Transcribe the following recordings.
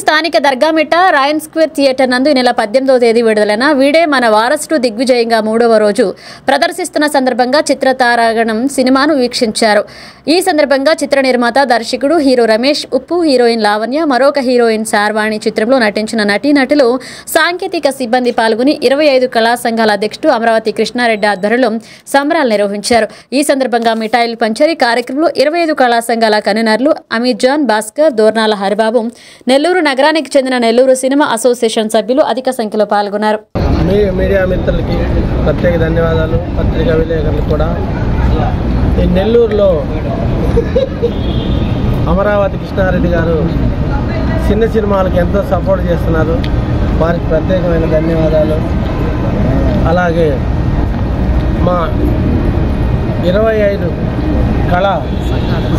స్థానిక దర్గామిట్ట రాయన్ square theatre నందు ఈ నెల 18వ తేదీ విడుదలైన వీడే మన వారసుడు దిగ్విజయంగా 3వ రోజు ప్రదర్శిస్తున్న సందర్భంగా చిత్రతారాగణం సినిమాను వీక్షించారు. ఈ సందర్భంగా చిత్ర నిర్మాత, దర్శకుడు హీరో రమేష్, ఉప్పు హీరోయిన్ లావణ్య, మరొక హీరోయిన్ శార్వాణి చిత్రంలో నటించిన నటీనటులు, సాంకేతిక సిబ్బంది పాల్గొని 25 కళా సంఘాల అధ్యక్షుడు అమరావతి కృష్ణారెడ్డి ఆధ్వర్యంలో సంబరాలు నిర్వహించారు. ఈ సందర్భంగా మిఠాయిలు పంచారు. కార్యక్రమంలో 25 కళా సంఘాల కన్వీనర్లు అమీర్ జాన్, భాస్కర్, దోర్నాల హరిబాబు, నెల్లూరు నగరానికి చెందిన నెల్లూరు సినిమా అసోసియేషన్ సభ్యులు అధిక సంఖ్యలో పాల్గొన్నారు. మీడియా మిత్రులకి ప్రత్యేక ధన్యవాదాలు. పత్రికా విలేకరులకు కూడా. ఈ నెల్లూరులో అమరావతి కృష్ణారెడ్డి గారు చిన్న సినిమాలకు ఎంతో సపోర్ట్ చేస్తున్నారు. వారికి ప్రత్యేకమైన ధన్యవాదాలు. అలాగే మా 25 కళా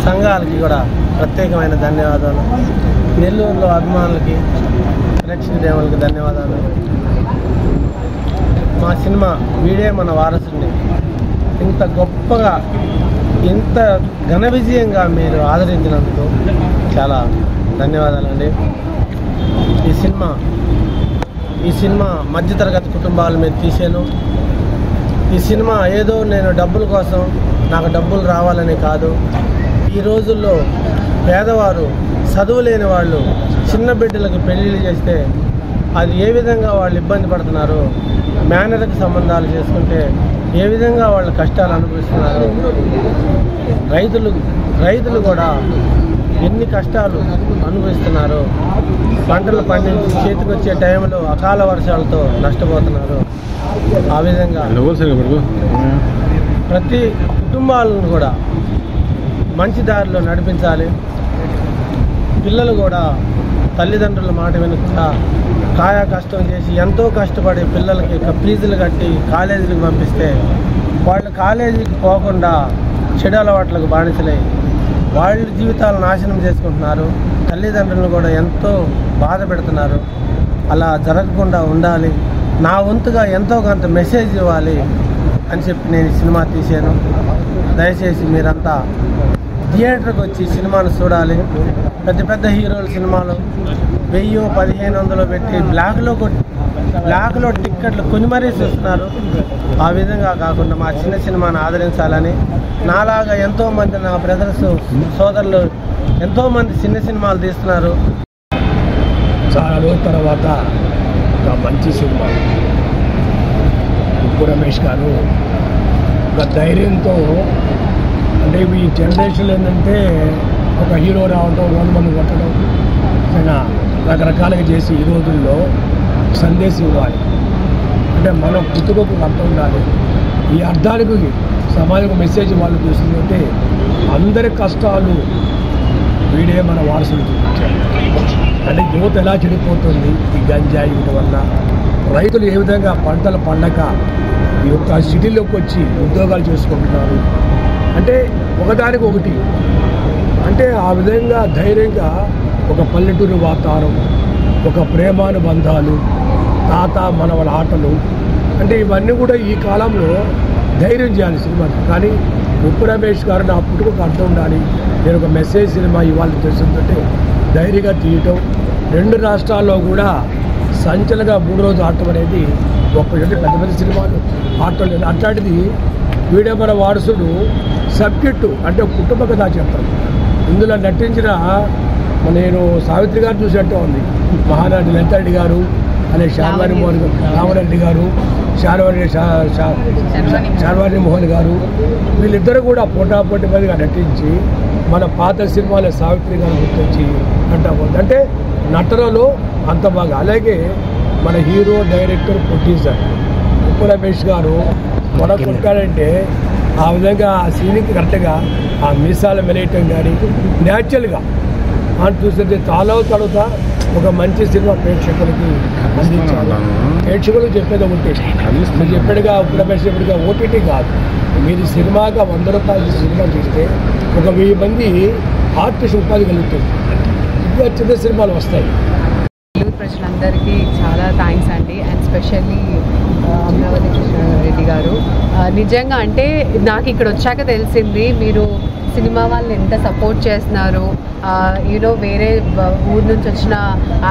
సంఘాలకి కూడా ప్రత్యేకమైన ధన్యవాదాలు. నెల్లూరులో అభిమానులకి, ప్రేక్షక దేవులకి ధన్యవాదాలు. మా సినిమా వీడే మన వారసుడిని ఇంత గొప్పగా, ఇంత ఘన విజయంగా మీరు ఆదరించినందుకు చాలా ధన్యవాదాలండి. ఈ సినిమా మధ్యతరగతి కుటుంబాల మీద తీసాను. ఈ సినిమా ఏదో నేను డబ్బుల కోసం, నాకు డబ్బులు రావాలని కాదు. ఈ రోజుల్లో పేదవారు, చదువు లేని వాళ్ళు చిన్న బిడ్డలకు పెళ్ళిళ్ళు చేస్తే అది ఏ విధంగా వాళ్ళు ఇబ్బంది పడుతున్నారు, మేనర్కి సంబంధాలు చేసుకుంటే ఏ విధంగా వాళ్ళు కష్టాలు అనుభవిస్తున్నారు, రైతులు కూడా ఎన్ని కష్టాలు అనుభవిస్తున్నారు, పంటలు పండించి చేతికి వచ్చే టైంలో అకాల వర్షాలతో నష్టపోతున్నారు. ఆ విధంగా ప్రతి కుటుంబాలను కూడా మంచి దారిలో నడిపించాలి. పిల్లలు కూడా తల్లిదండ్రుల మాట వినకుండా కాయా కష్టం చేసి ఎంతో కష్టపడి పిల్లలకి ఫీజులు కట్టి కాలేజీలకు పంపిస్తే వాళ్ళు కాలేజీకి పోకుండా చెడు అలవాట్లకు బానిసలై వాళ్ళ జీవితాలు నాశనం చేసుకుంటున్నారు. తల్లిదండ్రులను కూడా ఎంతో బాధ పెడుతున్నారు. అలా జరగకుండా ఉండాలి, నా వంతుగా ఎంతో కొంత మెసేజ్ ఇవ్వాలి అని చెప్పి నేను ఈ సినిమా తీశాను. దయచేసి మీరంతా థియేటర్కి వచ్చి సినిమాను చూడాలి. పెద్ద పెద్ద హీరోల సినిమాలు 1000-1500 పెట్టి బ్లాక్లో టిక్కెట్లు కొని మరీ చూస్తున్నారు. ఆ విధంగా కాకుండా మా చిన్న సినిమాను ఆదరించాలని, నాలాగా ఎంతోమంది నా బ్రదర్స్, సోదరులు ఎంతోమంది చిన్న సినిమాలు తీస్తున్నారు. చాలా రోజుల తర్వాత ఒక మంచి సినిమా, ఉప్పు రమేష్ గారు ఒక ధైర్యంతో, అంటే ఈ జనరేషన్ ఏంటంటే ఒక హీరో రావడం, 100 మంది కొట్టడం, ఆయన రకరకాలుగా చేసి ఈ రోజుల్లో సందేశం ఇవ్వాలి. అంటే మనం పుట్టుకకు అర్థం ఉండాలి. ఈ అర్థానికి సమాజం మెసేజ్ వాళ్ళు చూస్తుందంటే అందరి కష్టాలు వీడే మన వారసులు చూపించారు. అంటే యువత ఎలా చెడిపోతుంది ఈ గంజాయి వీటి వల్ల, రైతులు ఏ విధంగా పంటలు పండక ఈ యొక్క సిటీలోకి వచ్చి ఉద్యోగాలు చేసుకుంటున్నారు. అంటే ఒకదానికి ఒకటి, అంటే ఆ విధంగా ధైర్యంగా ఒక పల్లెటూరు వాతావరణం, ఒక ప్రేమానుబంధాలు, తాత మనవల ఆటలు, అంటే ఇవన్నీ కూడా ఈ కాలంలో ధైర్యం చేయాలి సినిమాకి. కానీ ఉప్పు రమేష్ గారు నా పుట్టుకకు అర్థం ఉండాలి, నేను ఒక మెసేజ్ సినిమా ఇవాళ తెలుస్తుందంటే ధైర్యంగా తీయటం. 2 రాష్ట్రాల్లో కూడా సంచలనంగా 3 రోజులు ఆడటం అనేది గొప్ప. పెద్ద పెద్ద సినిమాలు ఆడటం లేదు. అట్లాంటిది వీడే మన వారసుడు సబ్జెక్టు, అంటే కుటుంబ కథ చెప్తాను. ఇందులో నటించిన నేను సావిత్రి గారు చూసినట్టు ఉంది. మహానటి లలితారెడ్డి గారు, అనే శార్వాణి మోహన్, రామరెడ్డి గారు, శార్వాణి మోహన్ గారు, వీళ్ళిద్దరూ కూడా పోటాపోటీ మందిగా నటించి మన పాత సినిమాలో సావిత్రి గారు గుర్తొచ్చి అంటాపోతుంది. అంటే నటనలో అంత బాగా. అలాగే మన హీరో, డైరెక్టర్, ప్రొడ్యూసర్ ఉప్పు రమేష్ గారు మన కొట్టాడంటే ఆ విధంగా ఆ సీన్కి కరెక్ట్గా ఆ మీసాలు మెలేయటం కానీ న్యాచురల్గా అని చూస్తుంటే చాలా తర్వాత ఒక మంచి సినిమా ప్రేక్షకులకి అందించాలి. ప్రేక్షకులకు చెప్పేది ఒకటి, మీరు చెప్పేట్టుగా ఉప్పు రమేష్ చెప్పేట్టుగా ఓటీటీ కాదు, మీరు సినిమాగా 100 రూపాయలు సినిమా చూస్తే ఒక 1000 మంది ఆర్టిస్ట్ ఉపాధి కలుగుతుంది. ఇంకా చిన్న సినిమాలు వస్తాయి. ప్రజలందరికీ చాలా థ్యాంక్స్ అండి. అండ్ స్పెషల్లీ అమరావతి కృష్ణారెడ్డి గారు, నిజంగా అంటే నాకు ఇక్కడ వచ్చాక తెలిసింది మీరు సినిమా వాళ్ళని ఎంత సపోర్ట్ చేస్తున్నారు. యూనో వేరే ఊరు నుంచి వచ్చిన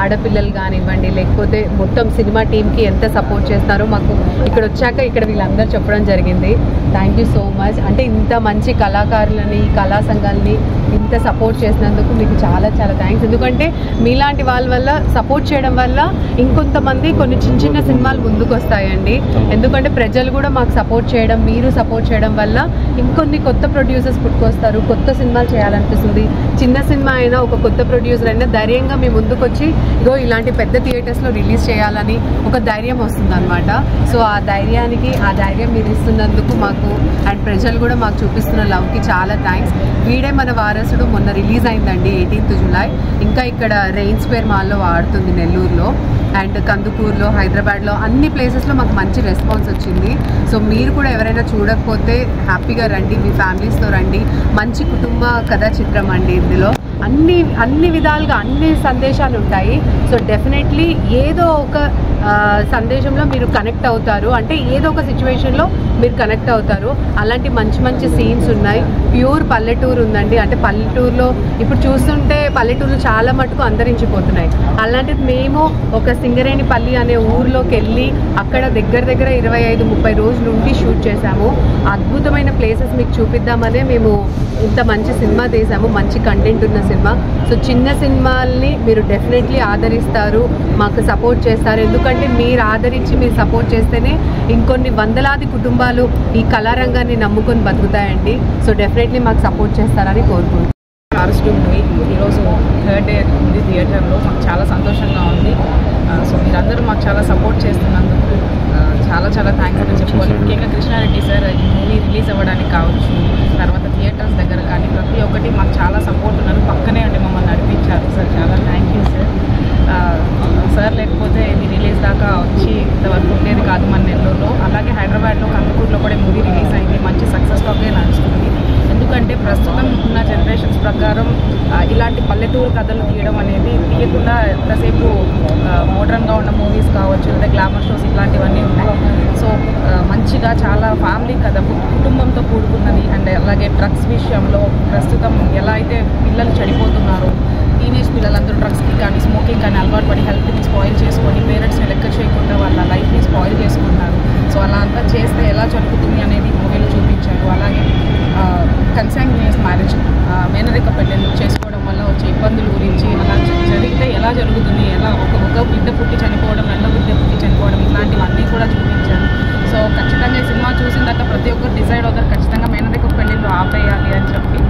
ఆడపిల్లలు కానివ్వండి, లేకపోతే మొత్తం సినిమా టీంకి ఎంత సపోర్ట్ చేస్తున్నారో మాకు ఇక్కడ వచ్చాక ఇక్కడ వీళ్ళందరూ చెప్పడం జరిగింది. Thank you so much. అంటే ఇంత మంచి కళాకారులని, కళా సంఘాలని ఇంత సపోర్ట్ చేసినందుకు మీకు చాలా చాలా థ్యాంక్స్. ఎందుకంటే మీలాంటి వాళ్ళ వల్ల సపోర్ట్ చేయడం వల్ల ఇంకొంతమంది కొన్ని చిన్న చిన్న సినిమాలు ముందుకు వస్తాయండి. ఎందుకంటే ప్రజలు కూడా మాకు సపోర్ట్ చేయడం, మీరు సపోర్ట్ చేయడం వల్ల ఇంకొన్ని కొత్త ప్రొడ్యూసర్స్ పుట్టుకొస్తారు, కొత్త సినిమాలు చేయాలనిపిస్తుంది. చిన్న సినిమా అయినా ఒక కొత్త ప్రొడ్యూసర్ అయినా ధైర్యంగా మీ ముందుకు వచ్చి ఇగో ఇలాంటి పెద్ద థియేటర్స్లో రిలీజ్ చేయాలని ఒక ధైర్యం వస్తుంది అనమాట. సో ఆ ధైర్యం మీరు ఇస్తున్నందుకు మాకు అండ్ ప్రజలు కూడా మాకు చూపిస్తున్న లవ్కి చాలా థ్యాంక్స్. వీడే మన వారసుడు మొన్న రిలీజ్ అయిందండి 18th జూలై. ఇంకా ఇక్కడ రెయిన్ స్క్వేర్ మాల్లో ఆడుతుంది నెల్లూరులో అండ్ కందుకూరులో, హైదరాబాద్లో అన్ని ప్లేసెస్లో మాకు మంచి రెస్పాన్స్ వచ్చింది. సో మీరు కూడా ఎవరైనా చూడకపోతే హ్యాపీగా రండి, మీ ఫ్యామిలీస్తో రండి. మంచి కుటుంబ కథా చిత్రం అండి. ఇందులో అన్ని విధాలుగా అన్ని సందేశాలు ఉంటాయి. సో డెఫినెట్లీ ఏదో ఒక సందేశంలో మీరు కనెక్ట్ అవుతారు, అంటే ఏదో ఒక సిచ్యువేషన్లో మీరు కనెక్ట్ అవుతారు. అలాంటి మంచి మంచి సీన్స్ ఉన్నాయి. ప్యూర్ పల్లెటూరు ఉందండి. అంటే పల్లెటూరులో ఇప్పుడు చూస్తుంటే పల్లెటూరులో చాలా మటుకు అంతరించిపోతున్నాయి. అలాంటిది మేము ఒక సింగరేణిపల్లి అనే ఊర్లోకి వెళ్ళి అక్కడ దగ్గర 25-30 రోజులు ఉండి షూట్ చేశాము. అద్భుతమైన ప్లేసెస్ మీకు చూపిద్దామనే మేము ఇంత మంచి సినిమా తీసాము, మంచి కంటెంట్ ఉన్న సినిమా. సో చిన్న సినిమాల్ని మీరు డెఫినెట్లీ ఆదరిస్తారు, మాకు సపోర్ట్ చేస్తారు. ఎందుకంటే మీరు ఆదరించి మీరు సపోర్ట్ చేస్తేనే ఇంకొన్ని వందలాది కుటుంబాలు ఈ కళారంగాన్ని నమ్ముకొని బతుకుతాయండి. సో డెఫినెట్లీ మాకు సపోర్ట్ చేస్తారని కోరుకుంటున్నాను. వారసుడు మూవీ ఈరోజు 3rd డే ఉంది థియేటర్లో. మాకు చాలా సంతోషంగా ఉంది. సో మీరందరూ మాకు చాలా సపోర్ట్ చేస్తున్నందుకు చాలా చాలా థ్యాంక్స్ అని చెప్పుకోవాలి. ముఖ్యంగా కృష్ణారెడ్డి సార్ ఈ మూవీ రిలీజ్ అవ్వడానికి కావచ్చు, తర్వాత థియేటర్స్ దగ్గర కానీ ప్రతి ఒక్కటి మాకు చాలా సపోర్ట్ ఉన్నారు. పక్కనే ఉండి మమ్మల్ని నడిపించారు సార్. చాలా థ్యాంక్ యూ సార్. సార్ లేకపోతే ఇది రిలీజ్ దాకా వచ్చి ఇంతవరకు ఉండేది కాదు మన నెల్లూరులో. అలాగే హైదరాబాద్లో, కందుకూరులో కూడా మూవీ రిలీజ్ అయింది. మంచి సక్సెస్ టాకే నడుస్తుంది. ఎందుకంటే ప్రస్తుతం ఉన్న జనరేషన్స్ ప్రకారం ఇలాంటి పల్లెటూరు కథలు తీయడం అనేది తీయకుండా ఎంతసేపు మోడర్న్గా ఉన్న మూవీస్ కావచ్చు, లేదా గ్లామర్ షోస్ ఇట్లాంటివన్నీ ఉన్నాయి. సో మంచిగా చాలా ఫ్యామిలీ కథ, కుటుంబంతో కూడుకున్నది. అండ్ అలాగే డ్రగ్స్ విషయంలో ప్రస్తుతం ఎలా అయితే పిల్లలు చెడిపోతున్నారో, టీనేజ్ పిల్లలందరూ డ్రగ్స్కి కానీ స్మోకింగ్ కానీ అలవాటు పడి హెల్త్ని స్పాయిల్ చేసుకొని పేరెంట్స్ని లెక్క చేయకుండా వాళ్ళ లైఫ్ని స్పాయిల్ చేసుకుంటున్నారు. సో అలా అంతా చేస్తే ఎలా జరుగుతుంది అనేది మూవీలో చూపించారు. అలాగే కన్సాంగ్యునియస్ మ్యారేజ్, మేనరిక పెళ్ళిళ్ళు చేసుకోవడం వల్ల వచ్చే ఇబ్బందుల గురించి, అలా జరిగితే ఎలా జరుగుతుంది, ఎలా ఒక బిడ్డ పుట్టి చనిపోవడం, రెండో బిడ్డ పుట్టి చనిపోవడం, ఇలాంటివన్నీ కూడా చూపించారు. సో ఖచ్చితంగా ఈ సినిమా చూసిన తర్వాత ప్రతి ఒక్కరు డిసైడ్ అవుతారు ఖచ్చితంగా మేనరిక పెళ్ళిళ్ళు ఆపేయాలి అని చెప్పి.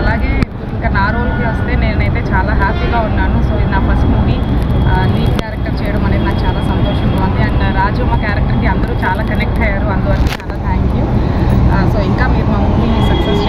అలాగే ఇంకా నా రోల్కి వస్తే నేనైతే చాలా హ్యాపీగా ఉన్నాను. సో ఇది నా ఫస్ట్ మూవీ, లీడ్ క్యారెక్టర్ చేయడం అనేది నాకు చాలా సంతోషంగా ఉంది. అండ్ రాజమ్మ క్యారెక్టర్కి అందరూ చాలా కనెక్ట్ అయ్యారు, అందువల్ల చాలా థ్యాంక్ యూ. సో ఇంకా మీరు మా మూవీని సక్సెస్